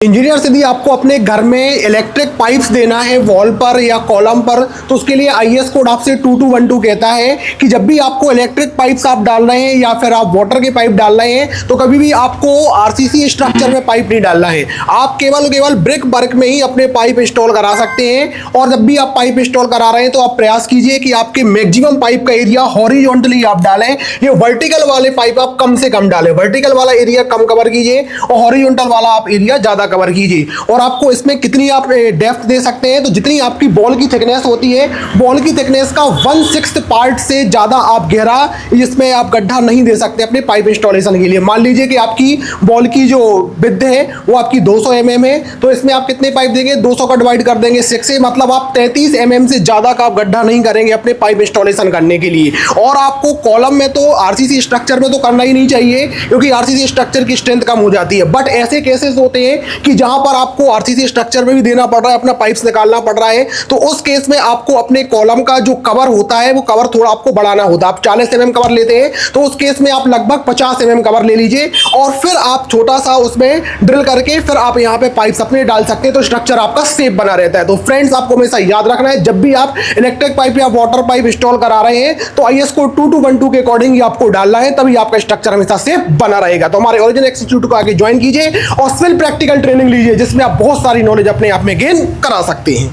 Engineer यदि आपको अपने घर में इलेक्ट्रिक पाइप्स देना है वॉल पर या कॉलम पर, तो उसके लिए आईएस कोड आपसे 2212 कहता है कि जब भी आपको इलेक्ट्रिक पाइप्स आप डाल रहे हैं या फिर आप वाटर के पाइप डाल रहे हैं तो कभी भी आपको आरसीसी स्ट्रक्चर में पाइप नहीं डालना है। आप केवल ब्रिक वर्क में ही अपने पाइप इंस्टॉल करा सकते हैं। और जब भी आप पाइप इंस्टॉल करा रहे हैं तो आप प्रयास कीजिए कि आपके मैक्सिमम पाइप का एरिया हॉरिजॉन्टली आप डालें। ये वर्टिकल वाले पाइप आप कम से कम डालें, वर्टिकल वाला एरिया कम कवर कीजिए और हॉरिजॉन्टल वाला आप एरिया ज्यादा कवर कीजिए। और आपको इसमें कितनी आप डेप्थ दे सकते हैं, तो जितनी आपकी बॉल की थिकनेस होती है, बॉल की थिकनेस का 1/6 पार्ट से ज्यादा आप गहरा इसमें आप गड्ढा नहीं दे सकते अपने पाइप इंस्टॉलेशन के लिए। मान लीजिए कि आपकी बॉल की जो विड्थ है वो आपकी 200 mm है, तो इसमें आप कितने पाइप देंगे, 200 का डिवाइड कर देंगे 6 से, मतलब आप 33 mm से ज्यादा का आप गड्ढा नहीं करेंगे अपने पाइप इंस्टॉलेशन करने के लिए। और आपको कॉलम में तो आरसीसी स्ट्रक्चर में तो करना ही नहीं चाहिए, क्योंकि आरसीसी स्ट्रक्चर की स्ट्रेंथ कम हो जाती है। बट ऐसे केसेस होते हैं कि जहां पर आपको आरसीसी स्ट्रक्चर में भी देना पड़ रहा है, अपना पाइप्स निकालना पड़ रहा है, तो उस केस में आपको अपने कॉलम का जो कवर होता है वो कवर थोड़ा आपको बढ़ाना होता है। आप 40 mm कवर लेते हैं तो उस केस में आप लगभग 50 mm कवर ले लीजिए और फिर आप छोटा सा उसमें ड्रिल करके फिर आप यहां पे पाइप्स अपने डाल सकते हैं, तो स्ट्रक्चर आपका सेफ बना रहता है। तो फ्रेंड्स, आपको हमेशा याद रखना है, जब भी आप इलेक्ट्रिक पाइप या वाटर पाइप इंस्टॉल करा रहे हैं तो आईएस कोड 2212 के अकॉर्डिंग ही आपको डालना है, तभी आपका स्ट्रक्चर हमेशा सेफ बना रहेगा। तो हमारे ओरिजिन इंस्टीट्यूट को आगे ज्वाइन कीजिए और सिविल प्रैक्टिकल ट्रेनिंग लीजिए, जिसमें आप बहुत सारी नॉलेज अपने आप में गेन करा सकते हैं।